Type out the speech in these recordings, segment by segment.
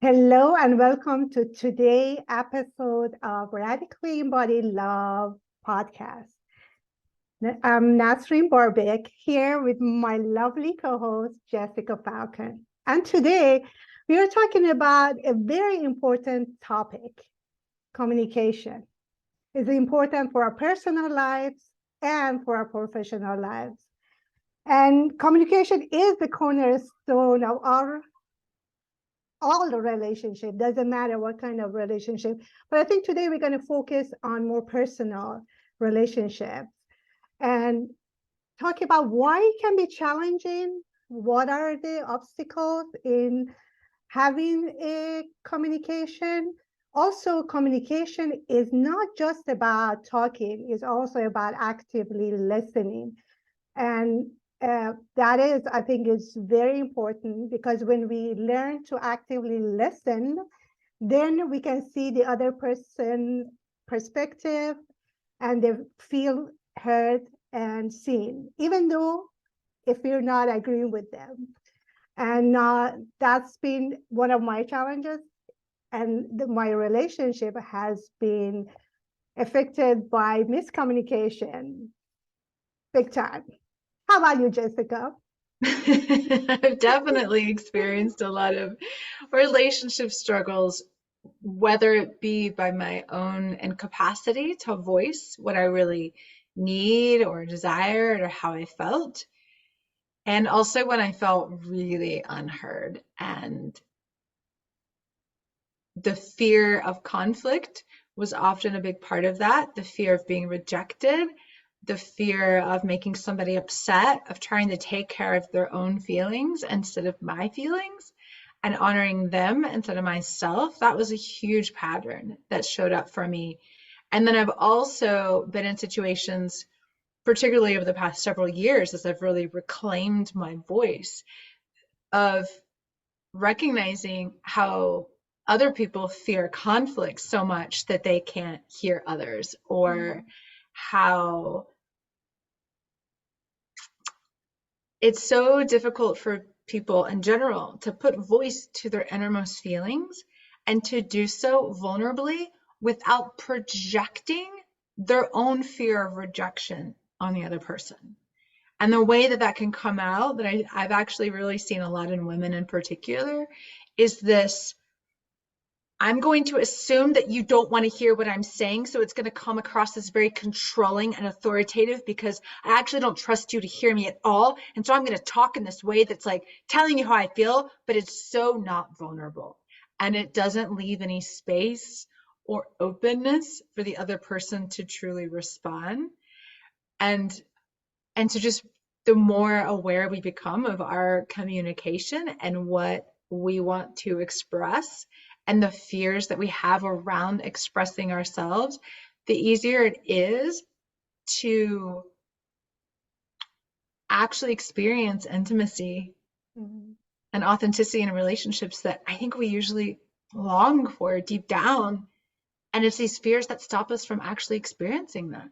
Hello and welcome to today's episode of Radically Embodied Love podcast. I'm Nasrin Barbic here with my lovely co-host Jessica Falcon. And today we are talking about a very important topic, communication. It's important for our personal lives and for our professional lives. And communication is the cornerstone of all the relationship, doesn't matter what kind of relationship. But I think today we're going to focus on more personal relationships and talk about why it can be challenging. What are the obstacles in having a communication? Also, communication is not just about talking, it's also about actively listening. And that is, I think, is very important because when we learn to actively listen, then we can see the other person's perspective and they feel heard and seen, even though if we're not agreeing with them. And that's been one of my challenges. And my relationship has been affected by miscommunication big time. How about you, Jessica? I've definitely experienced a lot of relationship struggles, whether it be by my own incapacity to voice what I really need or desired or how I felt, and also when I felt really unheard. And the fear of conflict was often a big part of that, the fear of being rejected, the fear of making somebody upset, of trying to take care of their own feelings instead of my feelings and honoring them instead of myself. That was a huge pattern that showed up for me. And then I've also been in situations, particularly over the past several years, as I've really reclaimed my voice, of recognizing how other people fear conflict so much that they can't hear others, or how it's so difficult for people in general to put voice to their innermost feelings and to do so vulnerably without projecting their own fear of rejection on the other person. And the way that that can come out, that I've actually really seen a lot in women in particular, is this: I'm going to assume that you don't want to hear what I'm saying, so it's going to come across as very controlling and authoritative because I actually don't trust you to hear me at all. And so I'm going to talk in this way that's like telling you how I feel, but it's so not vulnerable. And it doesn't leave any space or openness for the other person to truly respond. And so just the more aware we become of our communication and what we want to express and the fears that we have around expressing ourselves, the easier it is to actually experience intimacy and authenticity in relationships that I think we usually long for deep down. And it's these fears that stop us from actually experiencing that.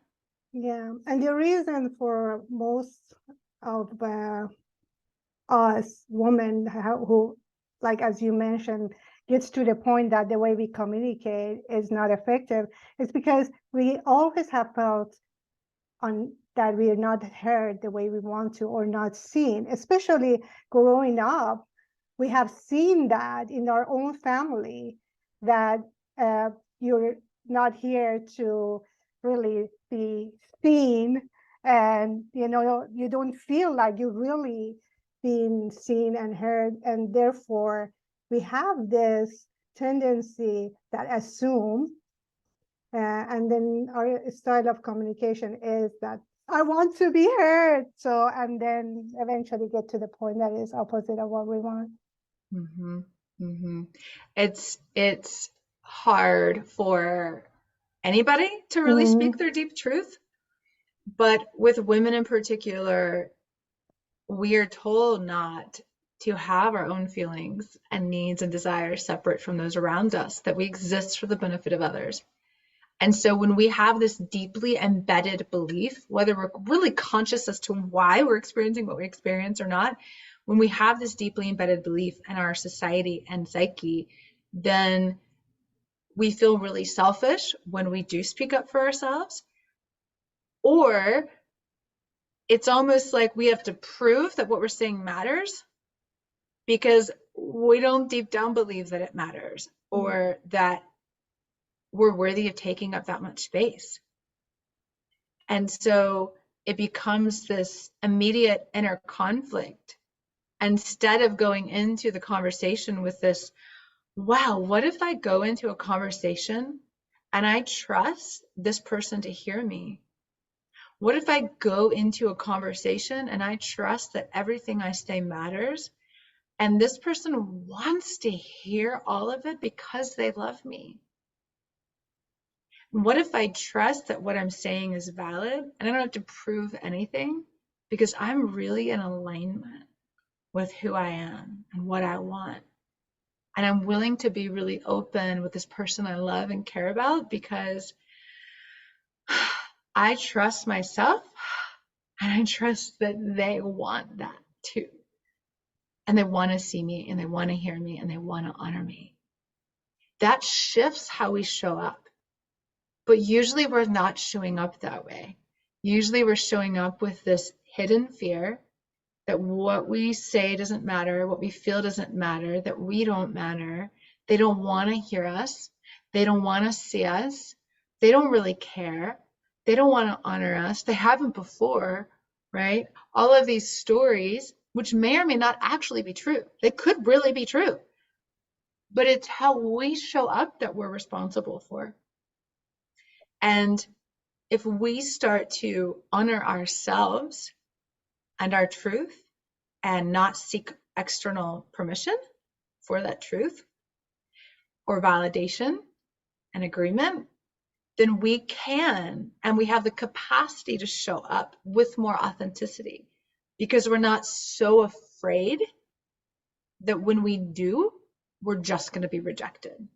Yeah, and the reason for most of us women who, like as you mentioned, gets to the point that the way we communicate is not effective is because we always have felt on that we are not heard the way we want to or not seen, especially growing up. We have seen that in our own family that you're not here to really be seen, and you don't feel like you're really being seen and heard, and therefore we have this tendency that assume, and then our style of communication is that I want to be heard, so and then eventually get to the point that is opposite of what we want. Mm-hmm. Mm-hmm. It's hard for anybody to really speak their deep truth, but with women in particular, we are told not to have our own feelings and needs and desires separate from those around us, that we exist for the benefit of others. And so when we have this deeply embedded belief, whether we're really conscious as to why we're experiencing what we experience or not, when we have this deeply embedded belief in our society and psyche then we feel really selfish when we do speak up for ourselves. Or it's almost like we have to prove that what we're saying matters because we don't deep down believe that it matters or that we're worthy of taking up that much space. And so it becomes this immediate inner conflict. Instead of going into the conversation with this, wow, what if I go into a conversation and I trust this person to hear me? What if I go into a conversation and I trust that everything I say matters and this person wants to hear all of it because they love me? What if I trust that what I'm saying is valid and I don't have to prove anything because I'm really in alignment with who I am and what I want? And I'm willing to be really open with this person I love and care about because I trust myself and I trust that they want that too. And they want to see me and they want to hear me and they want to honor me. That shifts how we show up. But usually we're not showing up that way. Usually we're showing up with this hidden fear that what we say doesn't matter, what we feel doesn't matter, that we don't matter. They don't want to hear us. They don't want to see us. They don't really care. They don't want to honor us. They haven't before, right? All of these stories, which may or may not actually be true. They could really be true. But it's how we show up that we're responsible for. And if we start to honor ourselves and our truth and not seek external permission for that truth or validation and agreement, then we can and we have the capacity to show up with more authenticity because we're not so afraid that when we do, we're just going to be rejected.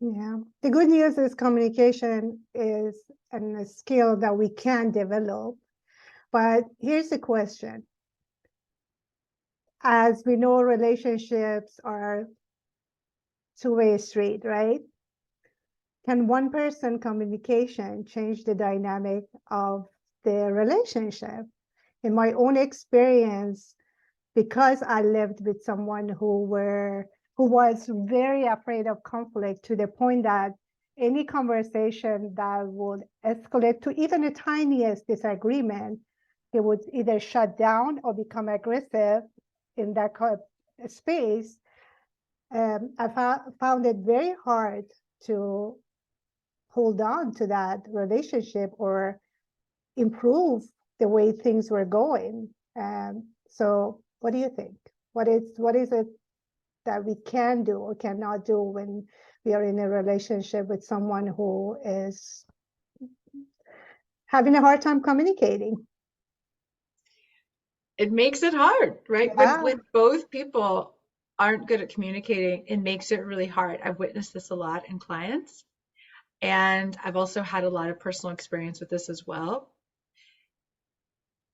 Yeah. The good news is communication is a skill that we can develop. But here's the question. As we know, relationships are two-way street, right? Can one person communication change the dynamic of the relationship? In my own experience, because I lived with someone who was very afraid of conflict to the point that any conversation that would escalate to even the tiniest disagreement, he would either shut down or become aggressive in that space. I found it very hard to hold on to that relationship or improve the way things were going. So what do you think? What is it that we can do or cannot do when we are in a relationship with someone who is having a hard time communicating? It makes it hard, right? Yeah. When both people aren't good at communicating, it makes it really hard. I've witnessed this a lot in clients, and I've also had a lot of personal experience with this as well.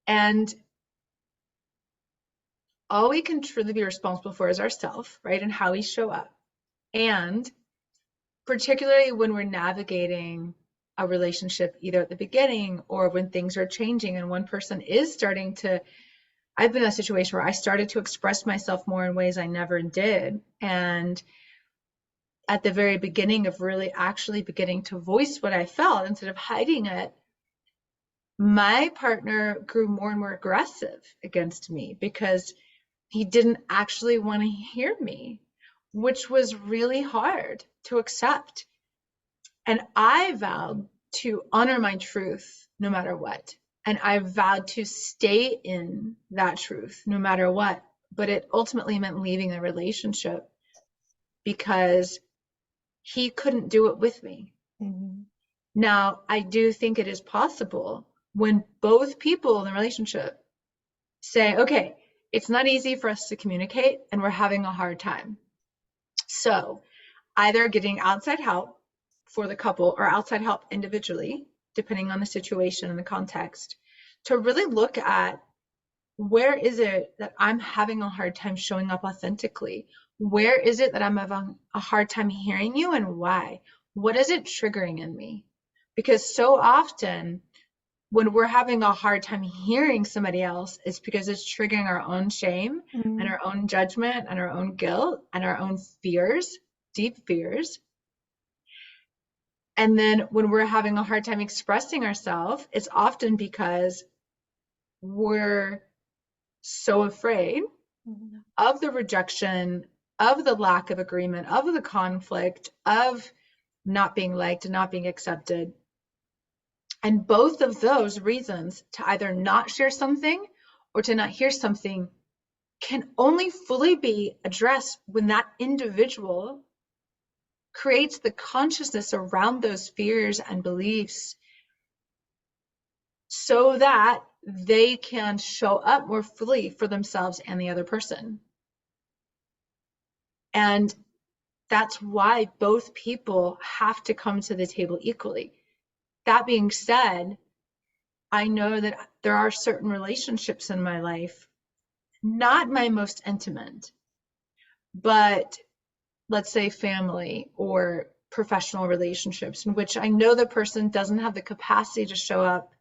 And all we can truly be responsible for is ourselves, right? And how we show up. And particularly when we're navigating a relationship, either at the beginning or when things are changing and one person is starting to, I've been in a situation where I started to express myself more in ways I never did. And at the very beginning of really actually beginning to voice what I felt instead of hiding it, my partner grew more and more aggressive against me because he didn't actually want to hear me, which was really hard to accept. And I vowed to honor my truth no matter what. And I vowed to stay in that truth no matter what. But it ultimately meant leaving the relationship because he couldn't do it with me. Mm-hmm. Now, I do think it is possible when both people in the relationship say, okay, it's not easy for us to communicate and we're having a hard time. So either getting outside help for the couple or outside help individually, depending on the situation and the context, to really look at where is it that I'm having a hard time showing up authentically? Where is it that I'm having a hard time hearing you and why? What is it triggering in me? Because so often when we're having a hard time hearing somebody else, it's because it's triggering our own shame and Mm, our own judgment and our own guilt and our own fears, deep fears. And then when we're having a hard time expressing ourselves, it's often because we're so afraid mm, of the rejection, of the lack of agreement, of the conflict, of not being liked, not being accepted. And both of those reasons to either not share something or to not hear something can only fully be addressed when that individual creates the consciousness around those fears and beliefs so that they can show up more fully for themselves and the other person. And that's why both people have to come to the table equally. That being said, I know that there are certain relationships in my life, not my most intimate, but let's say family or professional relationships in which I know the person doesn't have the capacity to show up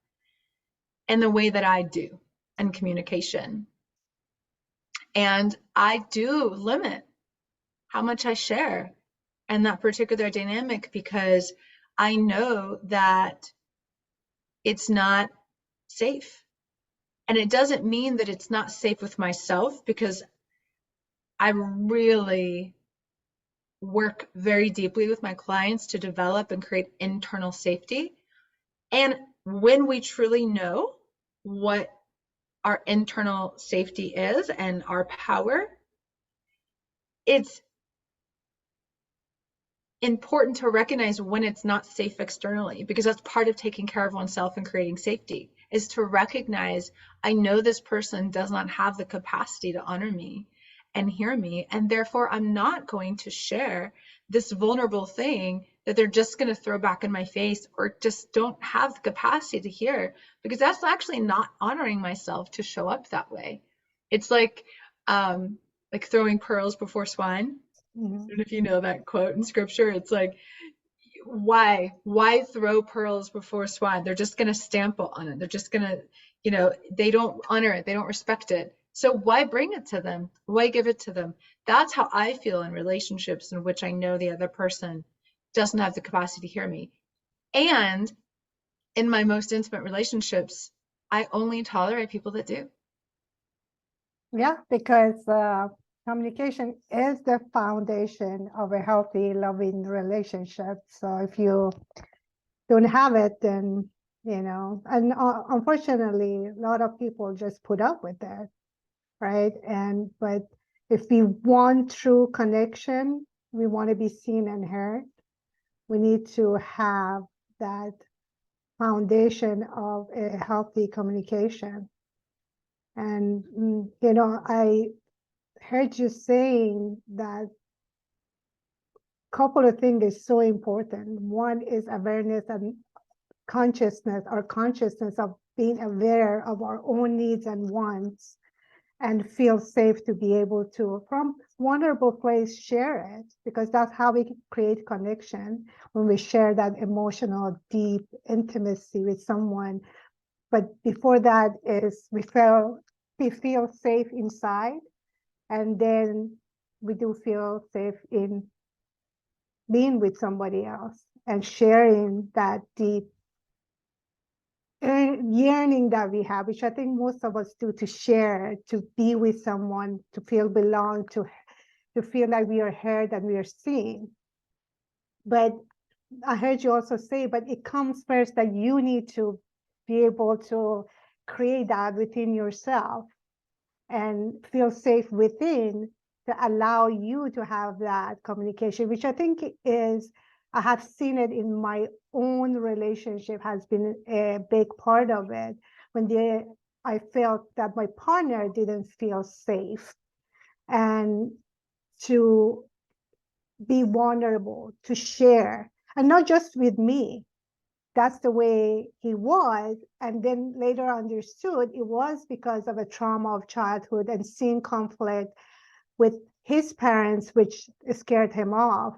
in the way that I do in communication. And I do limit how much I share in that particular dynamic because I know that it's not safe. And it doesn't mean that it's not safe with myself because I really work very deeply with my clients to develop and create internal safety. And when we truly know what our internal safety is and our power, it's important to recognize when it's not safe externally, because that's part of taking care of oneself and creating safety, is to recognize, I know this person does not have the capacity to honor me and hear me, and therefore I'm not going to share this vulnerable thing that they're just going to throw back in my face or just don't have the capacity to hear, because that's actually not honoring myself to show up that way. It's like throwing pearls before swine. mm. And if you know that quote in scripture, it's like, why throw pearls before swine? They're just going to stamp on it. They're just going to, they don't honor it. They don't respect it. So why bring it to them? Why give it to them? That's how I feel in relationships in which I know the other person doesn't have the capacity to hear me. And in my most intimate relationships, I only tolerate people that do. Yeah, because communication is the foundation of a healthy, loving relationship. So if you don't have it, then, and unfortunately, a lot of people just put up with that, right? But if we want true connection, we want to be seen and heard, we need to have that foundation of a healthy communication. And, I heard you saying that couple of things is so important. One is awareness and consciousness, our consciousness of being aware of our own needs and wants and feel safe to be able to, from vulnerable place, share it, because that's how we create connection, when we share that emotional, deep intimacy with someone. But before that is we feel safe inside, and then we do feel safe in being with somebody else and sharing that deep yearning that we have, which I think most of us do, to share, to be with someone, to feel belong, to feel like we are heard and we are seen. But I heard you also say, but it comes first that you need to be able to create that within yourself and feel safe within, to allow you to have that communication, which I think is, I have seen it in my own relationship, has been a big part of it. I felt that my partner didn't feel safe, and to be vulnerable, to share, and not just with me. That's the way he was. And then later understood it was because of a trauma of childhood and seeing conflict with his parents, which scared him off,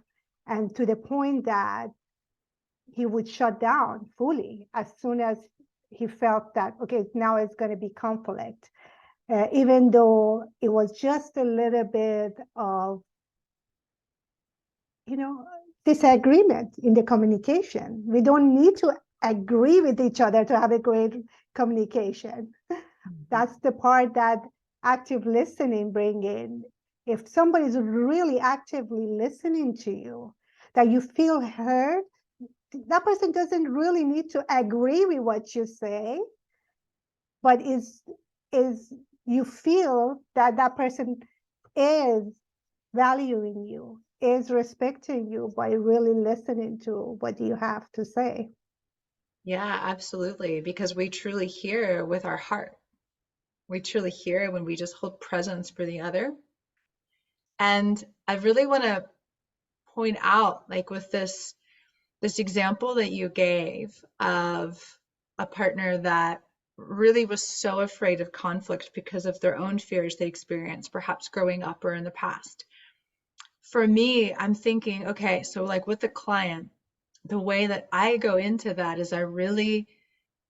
and to the point that he would shut down fully as soon as he felt that, okay, now it's going to be conflict. Even though it was just a little bit of, disagreement in the communication. We don't need to agree with each other to have a great communication. That's the part that active listening bring in. If somebody's really actively listening to you, that you feel heard, that person doesn't really need to agree with what you say, but is you feel that that person is valuing you, is respecting you by really listening to what you have to say. Yeah, absolutely. Because we truly hear with our heart. We truly hear when we just hold presence for the other. And I really want to point out, like with this example that you gave of a partner that really was so afraid of conflict because of their own fears they experienced, perhaps growing up or in the past. For me, I'm thinking, okay, so like with the client, the way that I go into that is I really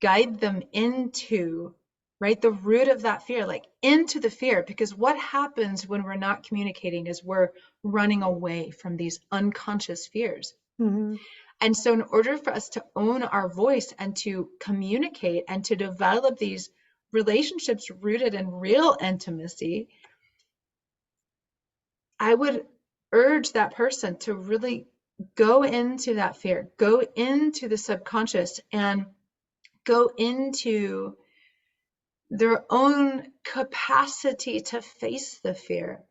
guide them into, right, the root of that fear, like into the fear. Because what happens when we're not communicating is we're running away from these unconscious fears. Mm-hmm. And so in order for us to own our voice and to communicate and to develop these relationships rooted in real intimacy, I would urge that person to really go into that fear, go into the subconscious, and go into their own capacity to face the fear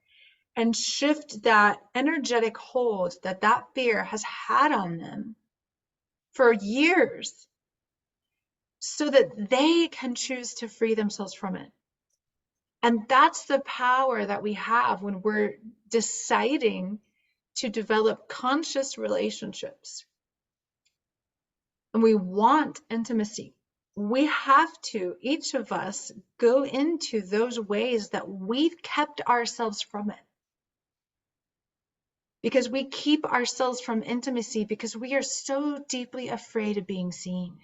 and shift that energetic hold that that fear has had on them for years so that they can choose to free themselves from it. And that's the power that we have when we're deciding to develop conscious relationships. And we want intimacy. We have to, each of us, go into those ways that we've kept ourselves from it. Because we keep ourselves from intimacy because we are so deeply afraid of being seen.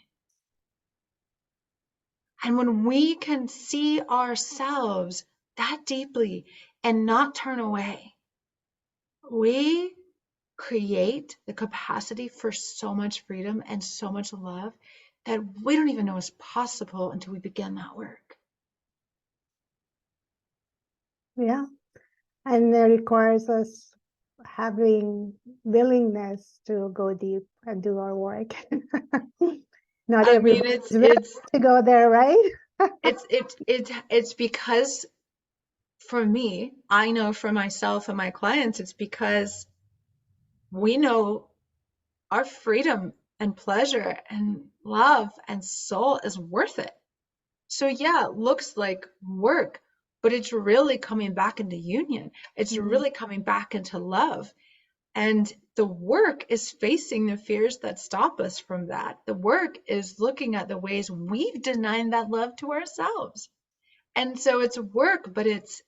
And when we can see ourselves that deeply and not turn away, we create the capacity for so much freedom and so much love that we don't even know is possible until we begin that work. Yeah. And it requires us having willingness to go deep and do our work. Not I mean, everybody's willing to go there, right? it's because for me, I know for myself and my clients, it's because we know our freedom and pleasure and love and soul is worth it. So yeah, it looks like work, but it's really coming back into union. It's really coming back into love. And the work is facing the fears that stop us from that. The work is looking at the ways we've denied that love to ourselves. And so it's work, but it's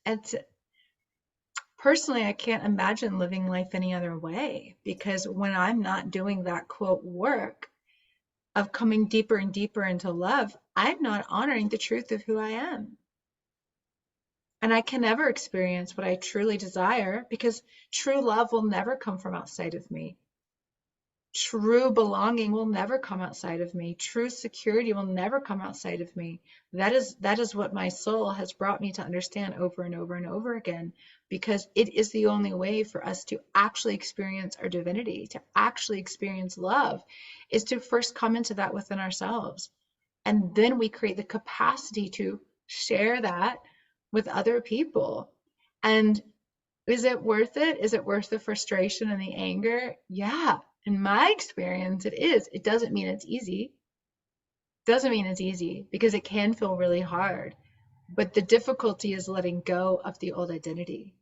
personally, I can't imagine living life any other way, because when I'm not doing that quote work of coming deeper and deeper into love, I'm not honoring the truth of who I am. And I can never experience what I truly desire because true love will never come from outside of me. True belonging will never come outside of me. True security will never come outside of me. That is what my soul has brought me to understand over and over and over again, because it is the only way for us to actually experience our divinity, to actually experience love, is to first come into that within ourselves. And then we create the capacity to share that with other people. And is it worth it? Is it worth the frustration and the anger? Yeah. In my experience, it is. It doesn't mean it's easy. Doesn't mean it's easy because it can feel really hard. But the difficulty is letting go of the old identity.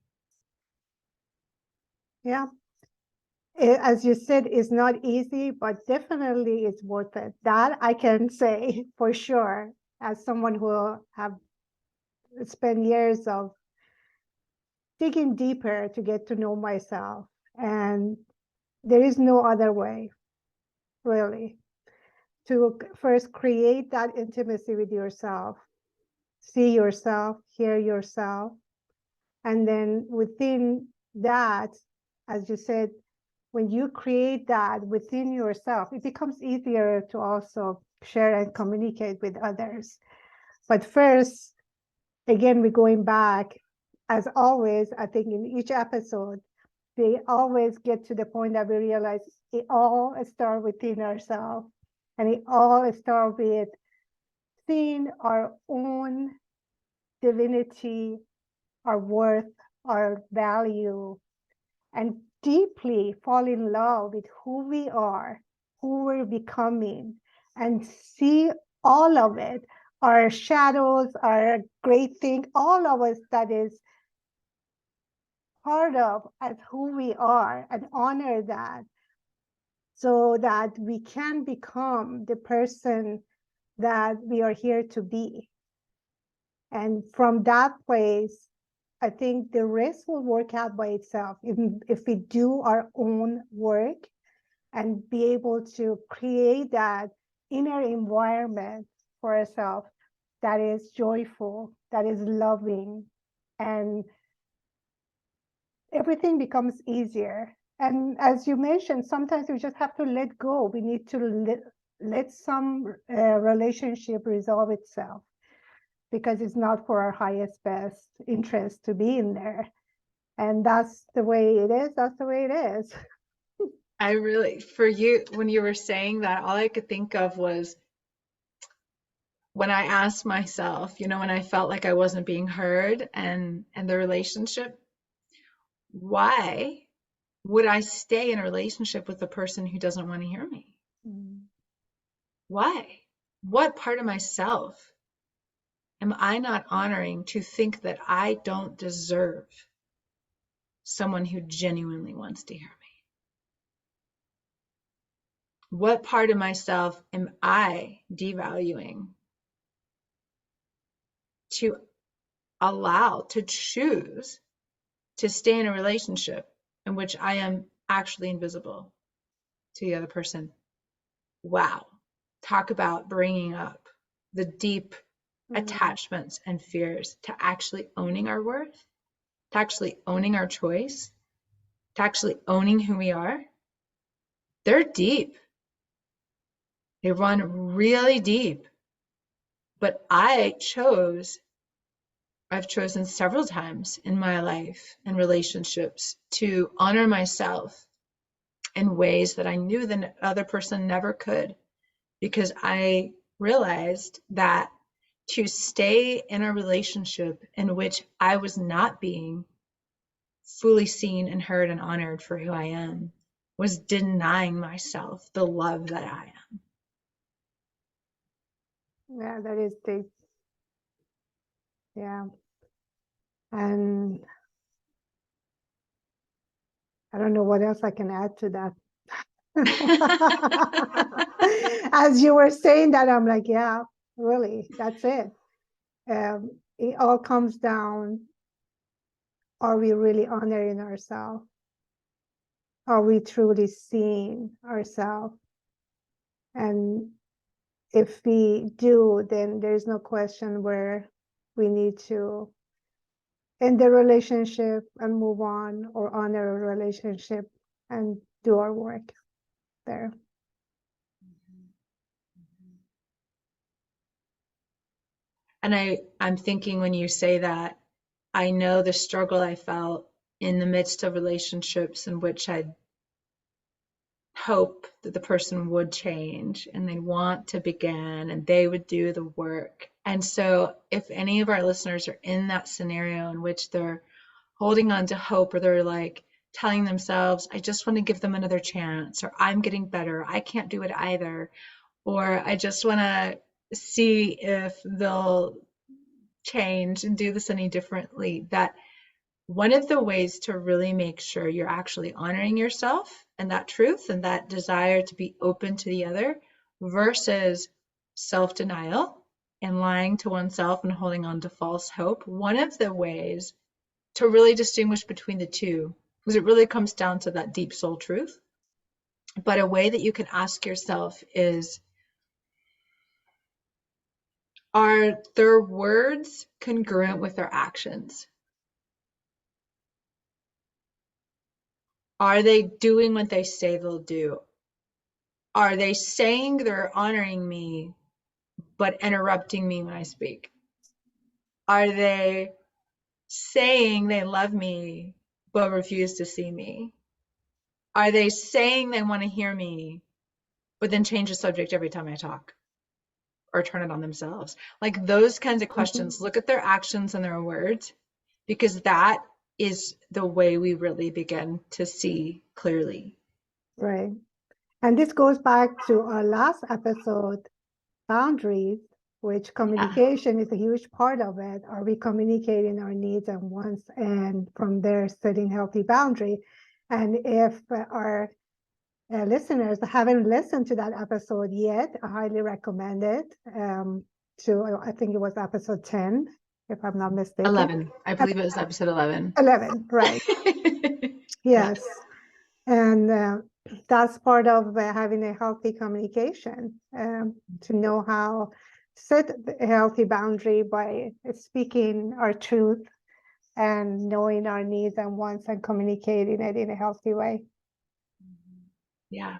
Yeah. As you said, it's not easy, but definitely it's worth it. That I can say for sure, as someone who have spent years of digging deeper to get to know myself. And there is no other way, really, to first create that intimacy with yourself, see yourself, hear yourself. And then within that, as you said, when you create that within yourself, it becomes easier to also share and communicate with others. But first, again, we're going back, as always, I think in each episode, they always get to the point that we realize it all starts within ourselves. And it all starts with seeing our own divinity, our worth, our value, and deeply fall in love with who we are, who we're becoming, and see all of it, our shadows, our great thing, all of us that is part of as who we are, and honor that, so that we can become the person that we are here to be. And from that place, I think the rest will work out by itself if we do our own work and be able to create that inner environment for ourselves that is joyful, that is loving, and everything becomes easier. And as you mentioned, sometimes we just have to let go. We need to let some relationship resolve itself, because it's not for our highest best interest to be in there. And that's the way it is. That's the way it is. I really, for you, when you were saying that, all I could think of was when I asked myself, you know, when I felt like I wasn't being heard and the relationship, why would I stay in a relationship with a person who doesn't want to hear me? Mm. Why? What part of myself am I not honoring to think that I don't deserve someone who genuinely wants to hear me? What part of myself am I devaluing to allow, to choose to stay in a relationship in which I am actually invisible to the other person? Wow. Talk about bringing up the deep attachments and fears to actually owning our worth, to actually owning our choice, to actually owning who we are. They're deep. They run really deep. But I've chosen several times in my life and relationships to honor myself in ways that I knew the other person never could, because I realized that to stay in a relationship in which I was not being fully seen and heard and honored for who I am was denying myself the love that I am. Yeah, that is deep. Yeah. And I don't know what else I can add to that. As you were saying that, I'm like, yeah, really, that's it. It all comes down, are we really honoring ourselves? Are we truly seeing ourselves? And if we do, then there's no question where we need to end the relationship and move on, or honor a relationship and do our work there. And I'm thinking when you say that, I know the struggle I felt in the midst of relationships in which I'd hope that the person would change and they'd want to begin and they would do the work. And so if any of our listeners are in that scenario in which they're holding on to hope, or they're like telling themselves, I just want to give them another chance, or I'm getting better, I can't do it either, or I just want to see if they'll change and do this any differently, that one of the ways to really make sure you're actually honoring yourself and that truth and that desire to be open to the other versus self-denial and lying to oneself and holding on to false hope, one of the ways to really distinguish between the two, because it really comes down to that deep soul truth. But a way that you can ask yourself is, are their words congruent with their actions? Are they doing what they say they'll do? Are they saying they're honoring me, but interrupting me when I speak? Are they saying they love me, but refuse to see me? Are they saying they want to hear me, but then change the subject every time I talk or turn it on themselves? Like those kinds of questions. Look at their actions and their words, because that is the way we really begin to see clearly. Right. And this goes back to our last episode, boundaries, which communication is a huge part of it. Are we communicating our needs and wants, and from there setting healthy boundary? And if our listeners haven't listened to that episode yet, I highly recommend it. I think it was episode 10, if I'm not mistaken. 11. I believe it was episode 11. 11, right. Yes. And that's part of having a healthy communication, to know how to set a healthy boundary by speaking our truth and knowing our needs and wants and communicating it in a healthy way. Yeah.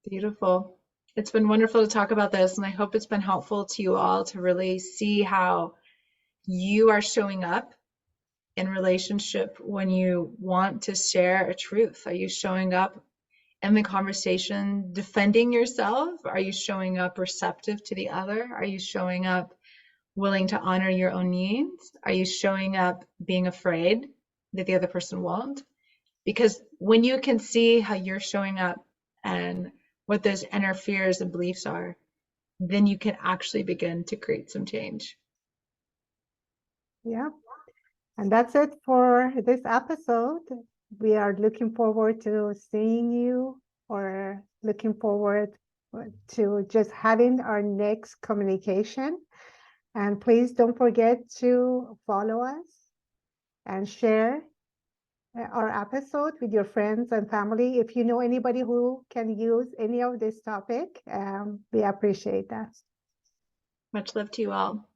Beautiful. It's been wonderful to talk about this, and I hope it's been helpful to you all to really see how you are showing up in relationship when you want to share a truth. Are you showing up in the conversation defending yourself? Are you showing up receptive to the other? Are you showing up willing to honor your own needs? Are you showing up being afraid that the other person won't? Because when you can see how you're showing up and what those inner fears and beliefs are, then you can actually begin to create some change. Yeah. And that's it for this episode. We are looking forward to seeing you, or looking forward to just having our next communication. And please don't forget to follow us and share our episode with your friends and family. If you know anybody who can use any of this topic, we appreciate that. Much love to you all.